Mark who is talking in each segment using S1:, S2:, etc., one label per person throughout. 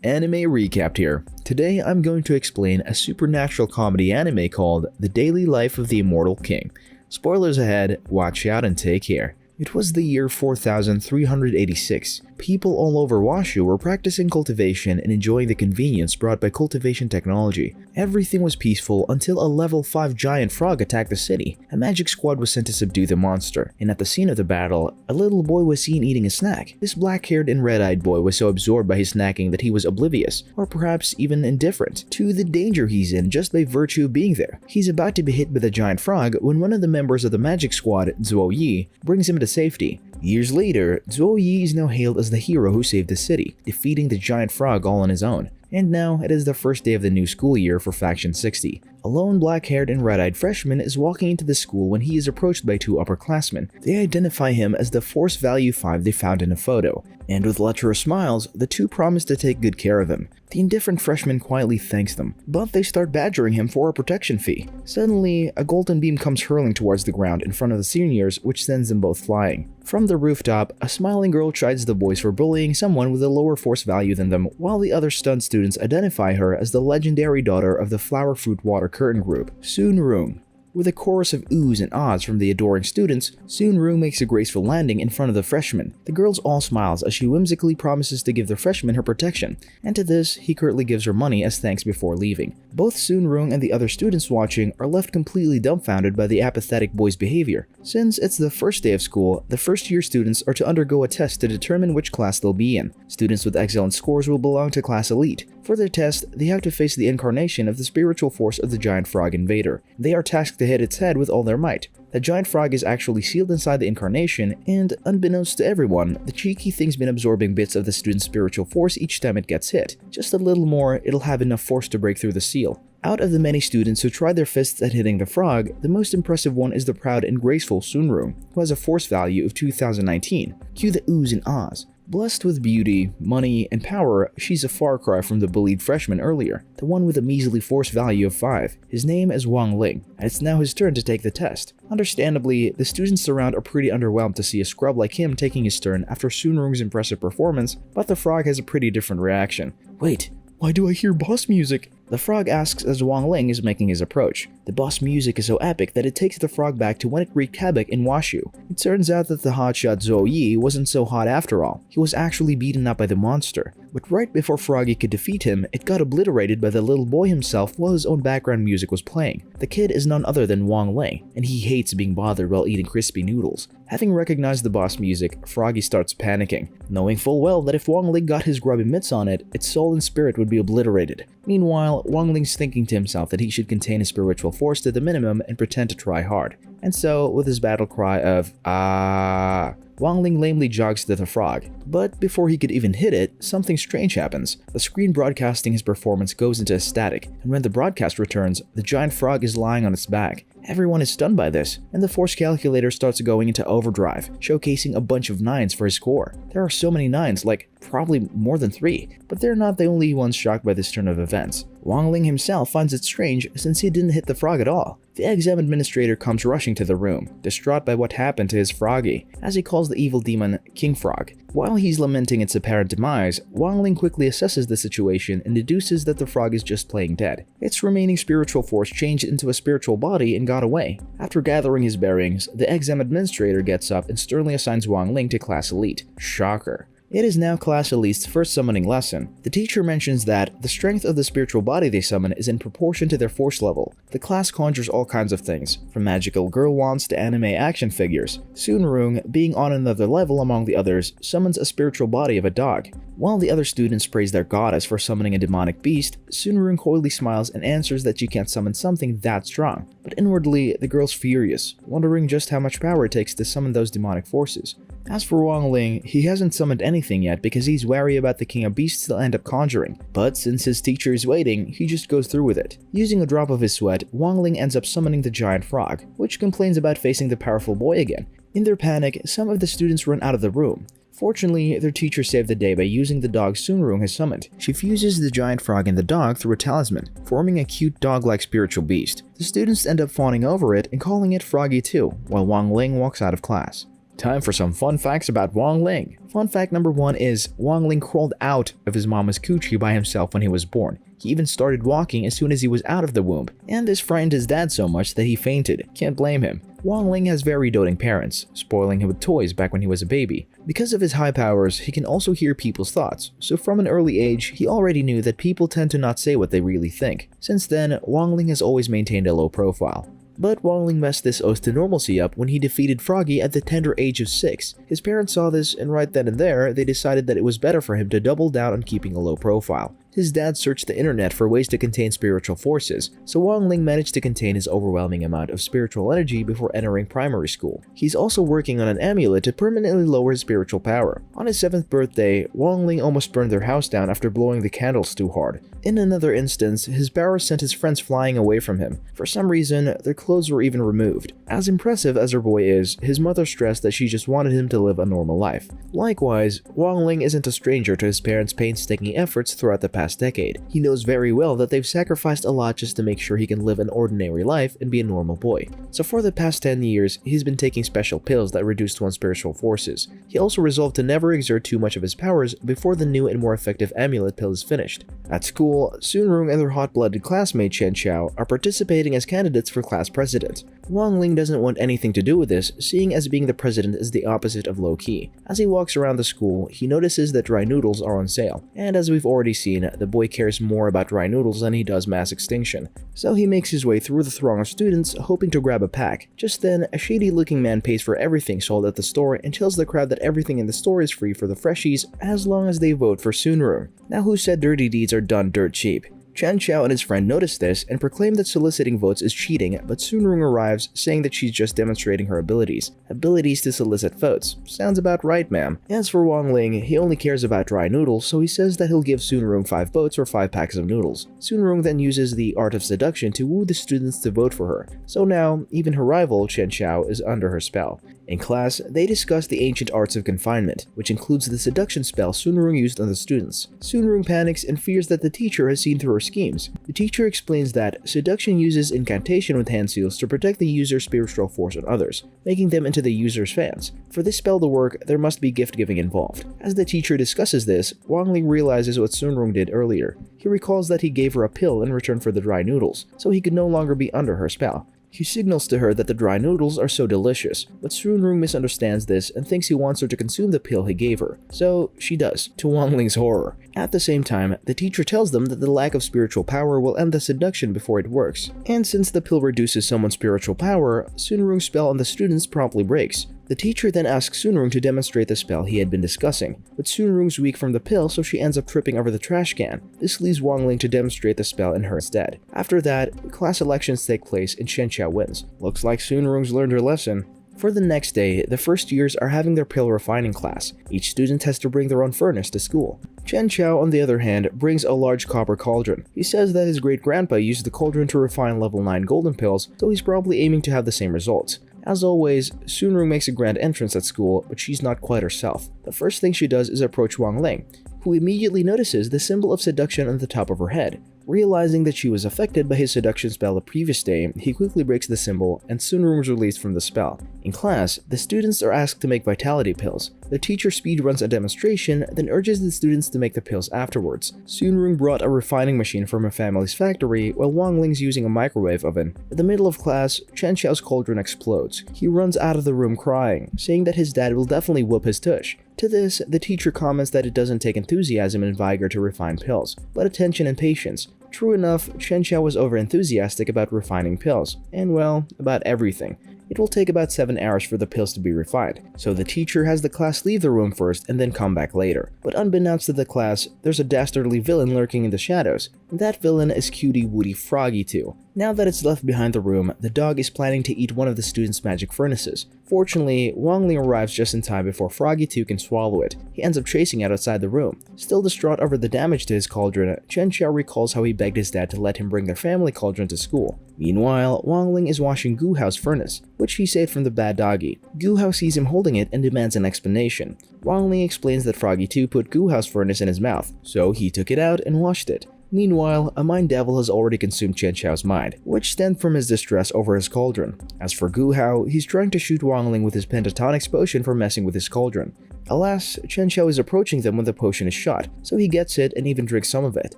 S1: Anime Recapped here. Today I'm going to explain a supernatural comedy anime called The Daily Life of the Immortal King. Spoilers ahead, watch out and take care. It was the year 4386. People all over Washu were practicing cultivation and enjoying the convenience brought by cultivation technology. Everything was peaceful until a level 5 giant frog attacked the city. A magic squad was sent to subdue the monster, and at the scene of the battle, a little boy was seen eating a snack. This black-haired and red-eyed boy was so absorbed by his snacking that he was oblivious, or perhaps even indifferent, to the danger he's in just by virtue of being there. He's about to be hit by the giant frog when one of the members of the magic squad, Zhuo Yi, brings him to safety. Years later, Zhuo Yi is now hailed as the hero who saved the city, defeating the giant frog all on his own. And now it is the first day of the new school year for Faction 60. A lone black-haired and red-eyed freshman is walking into the school when he is approached by two upperclassmen. They identify him as the Force Value 5 they found in a photo, and with lecherous smiles, the two promise to take good care of him. The indifferent freshman quietly thanks them, but they start badgering him for a protection fee. Suddenly, a golden beam comes hurling towards the ground in front of the seniors, which sends them both flying. From the rooftop, a smiling girl chides the boys for bullying someone with a lower force value than them, while the other stunned students identify her as the legendary daughter of the Flower Fruit Water Curtain Group, Soon Rung. With a chorus of oohs and ahs from the adoring students, Soon Rung makes a graceful landing in front of the freshman. The girl's all smiles as she whimsically promises to give the freshman her protection, and to this, he curtly gives her money as thanks before leaving. Both Soon Rung and the other students watching are left completely dumbfounded by the apathetic boy's behavior. Since it's the first day of school, the first-year students are to undergo a test to determine which class they'll be in. Students with excellent scores will belong to Class Elite. For their test, they have to face the incarnation of the spiritual force of the giant frog invader. They are tasked to hit its head with all their might. The giant frog is actually sealed inside the incarnation, and unbeknownst to everyone, the cheeky thing's been absorbing bits of the student's spiritual force each time it gets hit. Just a little more, it'll have enough force to break through the seal. Out of the many students who try their fists at hitting the frog, the most impressive one is the proud and graceful Soon Rung, who has a force value of 2019. Cue the oohs and ahs. Blessed with beauty, money, and power, she's a far cry from the bullied freshman earlier, the one with a measly force value of 5. His name is Wang Ling, and it's now his turn to take the test. Understandably, the students around are pretty underwhelmed to see a scrub like him taking his turn after Soon Rung's impressive performance, but the frog has a pretty different reaction. Wait, why do I hear boss music? The frog asks as Wang Ling is making his approach. The boss music is so epic that it takes the frog back to when it wreaked havoc in Washu. It turns out that the hotshot Zhuo Yi wasn't so hot after all. He was actually beaten up by the monster. But right before Froggy could defeat him, it got obliterated by the little boy himself while his own background music was playing. The kid is none other than Wang Ling, and he hates being bothered while eating crispy noodles. Having recognized the boss music, Froggy starts panicking, knowing full well that if Wang Ling got his grubby mitts on it, its soul and spirit would be obliterated. Meanwhile, Wang Ling's thinking to himself that he should contain his spiritual force to the minimum and pretend to try hard. And so, with his battle cry of "Ah," Wang Ling lamely jogs to the frog. But before he could even hit it, something strange happens. The screen broadcasting his performance goes into a static, and when the broadcast returns, the giant frog is lying on its back. Everyone is stunned by this, and the force calculator starts going into overdrive, showcasing a bunch of 9s for his score. There are so many 9s, like probably more than 3, but they're not the only ones shocked by this turn of events. Wang Ling himself finds it strange since he didn't hit the frog at all. The exam administrator comes rushing to the room, distraught by what happened to his froggy, as he calls the evil demon King Frog. While he's lamenting its apparent demise, Wang Ling quickly assesses the situation and deduces that the frog is just playing dead. Its remaining spiritual force changed into a spiritual body and got away. After gathering his bearings, the exam administrator gets up and sternly assigns Wang Ling to Class Elite. Shocker. It is now Class Elite's first summoning lesson. The teacher mentions that the strength of the spiritual body they summon is in proportion to their force level. The class conjures all kinds of things, from magical girl wands to anime action figures. Soon Rung, being on another level among the others, summons a spiritual body of a dog. While the other students praise their goddess for summoning a demonic beast, Soon Rung coyly smiles and answers that she can't summon something that strong. But inwardly, the girl's furious, wondering just how much power it takes to summon those demonic forces. As for Wang Ling, he hasn't summoned anything yet because he's wary about the King of Beasts he'll end up conjuring. But since his teacher is waiting, he just goes through with it. Using a drop of his sweat, Wang Ling ends up summoning the giant frog, which complains about facing the powerful boy again. In their panic, some of the students run out of the room. Fortunately, their teacher saved the day by using the dog Soon Rung has summoned. She fuses the giant frog and the dog through a talisman, forming a cute dog-like spiritual beast. The students end up fawning over it and calling it Froggy too, while Wang Ling walks out of class. Time for some fun facts about Wang Ling. Fun fact number 1 is Wang Ling crawled out of his mama's coochie by himself when he was born. He even started walking as soon as he was out of the womb, and this frightened his dad so much that he fainted. Can't blame him. Wang Ling has very doting parents, spoiling him with toys back when he was a baby. Because of his high powers, he can also hear people's thoughts, so from an early age, he already knew that people tend to not say what they really think. Since then, Wang Ling has always maintained a low profile. But Wang Ling messed this oath to normalcy up when he defeated Froggy at the tender age of 6. His parents saw this, and right then and there, they decided that it was better for him to double down on keeping a low profile. His dad searched the internet for ways to contain spiritual forces, so Wang Ling managed to contain his overwhelming amount of spiritual energy before entering primary school. He's also working on an amulet to permanently lower his spiritual power. On his 7th birthday, Wang Ling almost burned their house down after blowing the candles too hard. In another instance, his power sent his friends flying away from him. For some reason, their clothes were even removed. As impressive as her boy is, his mother stressed that she just wanted him to live a normal life. Likewise, Wang Ling isn't a stranger to his parents' painstaking efforts throughout the past decade. He knows very well that they've sacrificed a lot just to make sure he can live an ordinary life and be a normal boy. So for the past 10 years, he's been taking special pills that reduced one's spiritual forces. He also resolved to never exert too much of his powers before the new and more effective amulet pill is finished. At school, Soon-Rung and their hot-blooded classmate Chen Xiao are participating as candidates for class president. Wang Ling doesn't want anything to do with this, seeing as being the president is the opposite of low-key. As he walks around the school, he notices that dry noodles are on sale, and as we've already seen, the boy cares more about dry noodles than he does mass extinction. So he makes his way through the throng of students, hoping to grab a pack. Just then, a shady-looking man pays for everything sold at the store and tells the crowd that everything in the store is free for the freshies as long as they vote for Soon-Rung. Now who said dirty deeds are done dirt cheap? Chen Xiao and his friend notice this and proclaim that soliciting votes is cheating, but Soon-Rung arrives, saying that she's just demonstrating her abilities. Abilities to solicit votes. Sounds about right, ma'am. As for Wang Ling, he only cares about dry noodles, so he says that he'll give Soon-Rung 5 votes or 5 packs of noodles. Soon-Rung then uses the art of seduction to woo the students to vote for her. So now, even her rival, Chen Xiao, is under her spell. In class, they discuss the ancient arts of confinement, which includes the seduction spell Soon-Rung used on the students. Soon-Rung panics and fears that the teacher has seen through her schemes. The teacher explains that seduction uses incantation with hand seals to protect the user's spiritual force on others, making them into the user's fans. For this spell to work, there must be gift-giving involved. As the teacher discusses this, Wang Ling realizes what Soon-Rung did earlier. He recalls that he gave her a pill in return for the dry noodles, so he could no longer be under her spell. He signals to her that the dry noodles are so delicious, but Soon-Rung misunderstands this and thinks he wants her to consume the pill he gave her. So she does, to Wang Ling's horror. At the same time, the teacher tells them that the lack of spiritual power will end the seduction before it works. And since the pill reduces someone's spiritual power, Soon-Rung's spell on the students promptly breaks. The teacher then asks Soon-Rung to demonstrate the spell he had been discussing, but Soon-Rung's weak from the pill, so she ends up tripping over the trash can. This leaves Wang Ling to demonstrate the spell in her instead. After that, class elections take place and Chen Xiao wins. Looks like Soon-Rung's learned her lesson. For the next day, the first years are having their pill refining class. Each student has to bring their own furnace to school. Chen Xiao, on the other hand, brings a large copper cauldron. He says that his great-grandpa used the cauldron to refine level 9 golden pills, so he's probably aiming to have the same results. As always, Soon-Rung makes a grand entrance at school, but she's not quite herself. The first thing she does is approach Wang Ling, who immediately notices the symbol of seduction on the top of her head. Realizing that she was affected by his seduction spell the previous day, he quickly breaks the symbol, and Soon-Rung is released from the spell. In class, the students are asked to make vitality pills. The teacher speedruns a demonstration, then urges the students to make the pills afterwards. Soon-Rung brought a refining machine from her family's factory, while Wang Ling's using a microwave oven. In the middle of class, Chen Xiao's cauldron explodes. He runs out of the room crying, saying that his dad will definitely whoop his tush. To this, the teacher comments that it doesn't take enthusiasm and vigor to refine pills, but attention and patience. True enough, Chen Xiao was over-enthusiastic about refining pills, and well, about everything. It will take about 7 hours for the pills to be refined, so the teacher has the class leave the room first and then come back later. But unbeknownst to the class, there's a dastardly villain lurking in the shadows, and that villain is Cutie Woody Froggy 2. Now that it's left behind the room, the dog is planning to eat one of the students' magic furnaces. Fortunately, Wang Ling arrives just in time before Froggy 2 can swallow it. He ends up chasing it outside the room. Still distraught over the damage to his cauldron, Chen Xiao recalls how he begged his dad to let him bring their family cauldron to school. Meanwhile, Wang Ling is washing Gu Hao's furnace, which he saved from the bad doggy. Gu Hao sees him holding it and demands an explanation. Wang Ling explains that Froggy 2 put Gu Hao's furnace in his mouth, so he took it out and washed it. Meanwhile, a mind devil has already consumed Chen Xiao's mind, which stemmed from his distress over his cauldron. As for Gu Hao, he's trying to shoot Wang Ling with his pentatonics potion for messing with his cauldron. Alas, Chen Xiao is approaching them when the potion is shot, so he gets it and even drinks some of it.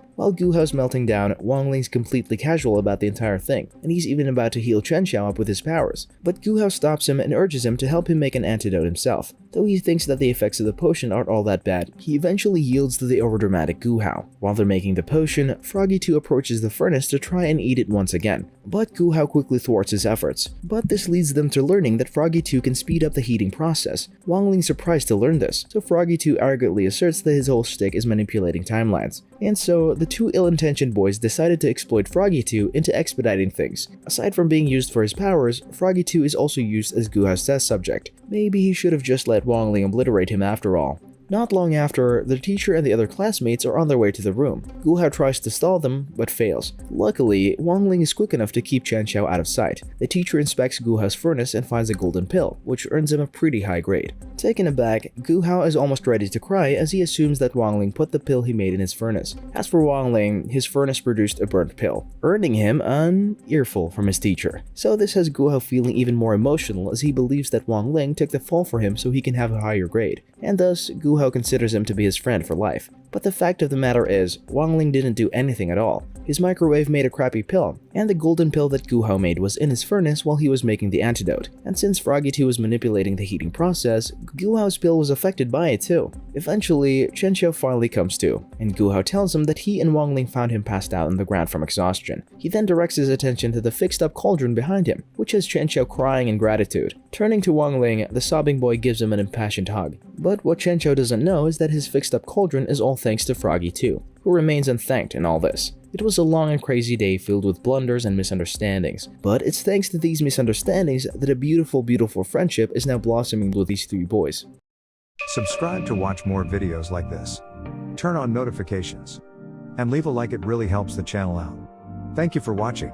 S1: While Gu Hao's melting down, Wang Ling's completely casual about the entire thing, and he's even about to heal Chen Xiao up with his powers. But Gu Hao stops him and urges him to help him make an antidote himself. Though he thinks that the effects of the potion aren't all that bad, he eventually yields to the overdramatic Gu Hao. While they're making the potion, Froggy 2 approaches the furnace to try and eat it once again. But Gu Hao quickly thwarts his efforts. But this leads them to learning that Froggy 2 can speed up the heating process. Wang Ling's surprised to learn this, so Froggy 2 arrogantly asserts that his whole shtick is manipulating timelines. And so, the two ill-intentioned boys decided to exploit Froggy 2 into expediting things. Aside from being used for his powers, Froggy 2 is also used as Gu Hao's test subject. Maybe he should have just let Wang Ling obliterate him after all. Not long after, the teacher and the other classmates are on their way to the room. Gu Hao tries to stall them, but fails. Luckily, Wang Ling is quick enough to keep Chen Xiao out of sight. The teacher inspects Gu Hao's furnace and finds a golden pill, which earns him a pretty high grade. Taken aback, Gu Hao is almost ready to cry as he assumes that Wang Ling put the pill he made in his furnace. As for Wang Ling, his furnace produced a burnt pill, earning him an earful from his teacher. So this has Gu Hao feeling even more emotional as he believes that Wang Ling took the fall for him so he can have a higher grade, and thus Gu Hao considers him to be his friend for life. But the fact of the matter is, Wang Ling didn't do anything at all. His microwave made a crappy pill, and the golden pill that Gu Hao made was in his furnace while he was making the antidote. And since Froggy 2 was manipulating the heating process, Gu Hao's pill was affected by it too. Eventually, Chen Xiao finally comes to, and Gu Hao tells him that he and Wang Ling found him passed out on the ground from exhaustion. He then directs his attention to the fixed-up cauldron behind him, which has Chen Xiao crying in gratitude. Turning to Wang Ling, the sobbing boy gives him an impassioned hug. But what Chen Xiao doesn't know is that his fixed-up cauldron is all thanks to Froggy 2, who remains unthanked in all this. It was a long and crazy day filled with blunders and misunderstandings, but it's thanks to these misunderstandings that a beautiful, beautiful friendship is now blossoming with these three boys.
S2: Subscribe to watch more videos like this. Turn on notifications. And leave a like, it really helps the channel out. Thank you for watching.